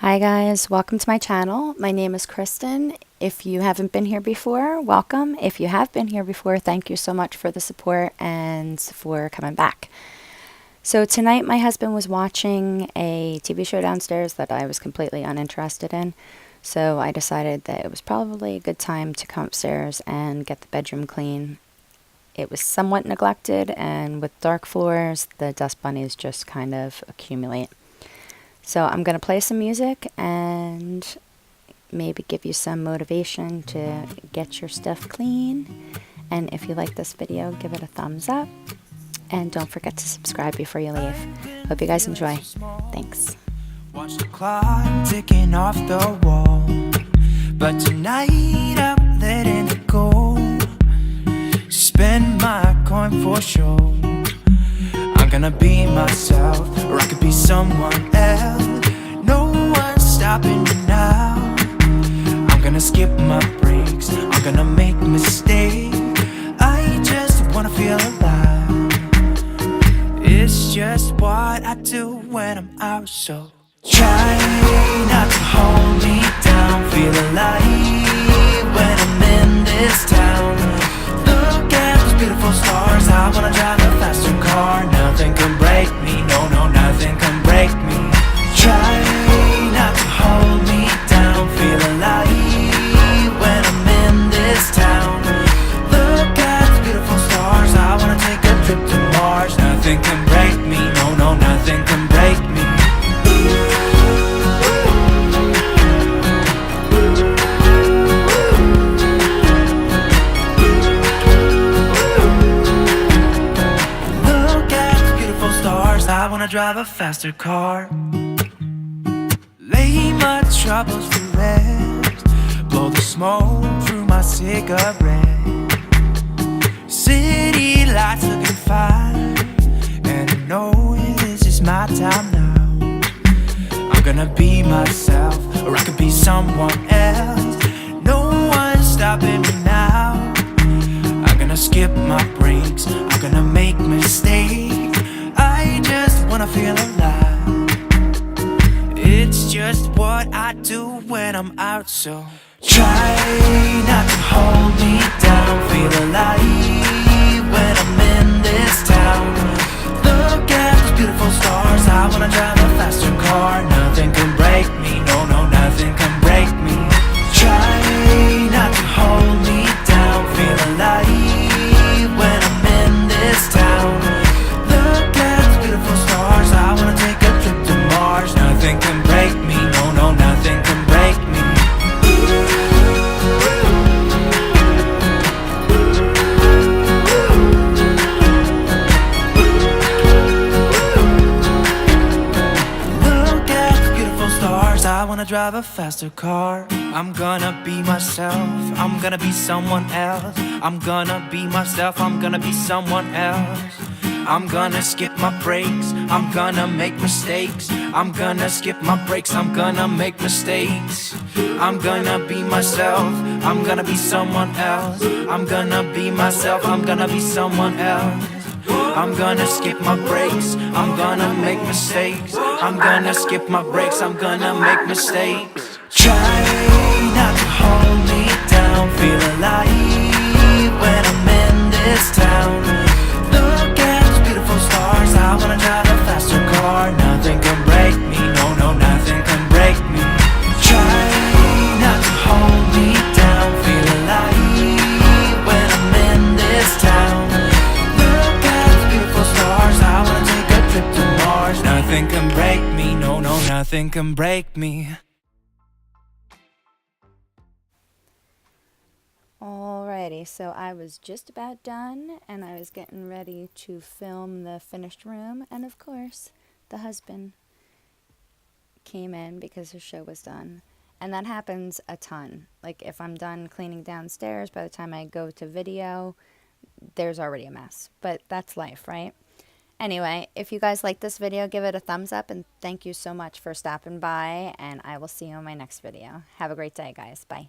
Hi guys, welcome to my channel. My name is Kristin. If you haven't been here before, welcome. If you have been here before, thank you so much for the support and for coming back. So tonight my husband was watching a TV show downstairs that I was completely uninterested in. So I decided that it was probably a good time to come upstairs and get the bedroom clean. It was somewhat neglected, and with dark floors, the dust bunnies just kind of accumulate. So I'm going to play some music and maybe give you some motivation to get your stuff clean. And if you like this video, give it a thumbs up. And don't forget to subscribe before you leave. Hope you guys enjoy. Thanks. Watch the clock ticking off the wall, but tonight I'm letting it go. Spend my coin for sure. I'm gonna be myself, or I could be someone else. No one's stopping me now. I'm gonna skip my breaks, I'm gonna make mistakes. I just wanna feel alive. It's just what I do when I'm out, so try not to hold me down. Feel alive when I'm in this town. Look at those beautiful stars. I wanna drive a faster car. Nothing can break me, no, no, nothing can break me. Try not to hold me down. Feel alive when I'm in this town. Look at those beautiful stars. I wanna take a trip to Mars. Nothing can break me, no, no, nothing can break me. I wanna drive a faster car. Lay my troubles to rest. Blow the smoke through my cigarette. City lights looking fine, and I know this is my time now. I'm gonna be myself, or I could be someone else. No one's stopping me now. I'm gonna skip my breaks, I'm gonna make mistakes. I just wanna feel alive. It's just what I do when I'm out, so try not to hold me down. Feel alive when I'm in this town. Look at those beautiful stars. I wanna drive a faster car. Nothing can break me, no, no, nothing can break me. Try not to hold me down. Feel alive when I'm in this town. I wanna take a trip to Mars. Nothing can break me, no, no, nothing can break me. Look at the beautiful stars. I wanna drive a faster car. I'm gonna be myself, I'm gonna be someone else. I'm gonna be myself, I'm gonna be someone else. I'm gonna skip my breaks, I'm gonna make mistakes. I'm gonna skip my breaks, I'm gonna make mistakes. I'm gonna be myself, I'm gonna be someone else. I'm gonna be myself, I'm gonna be someone else. I'm gonna skip my breaks, I'm gonna make mistakes. I'm gonna skip my breaks, I'm gonna make mistakes. Try not to hold me down. Feel alive when I'm in this town. Stars. I wanna drive a faster car. Nothing can break me, no, no, nothing can break me. Try not to hold me down. Feel alive when I'm in this town. Look at those beautiful stars. I wanna take a trip to Mars. Nothing can break me, no, no, nothing can break me. Alrighty, so I was just about done and I was getting ready to film the finished room, and of course the husband came in because his show was done. And that happens a ton. Like if I'm done cleaning downstairs, by the time I go to video, there's already a mess. But that's life, right? Anyway, if you guys like this video, give it a thumbs up, and thank you so much for stopping by, and I will see you in my next video. Have a great day, guys. Bye.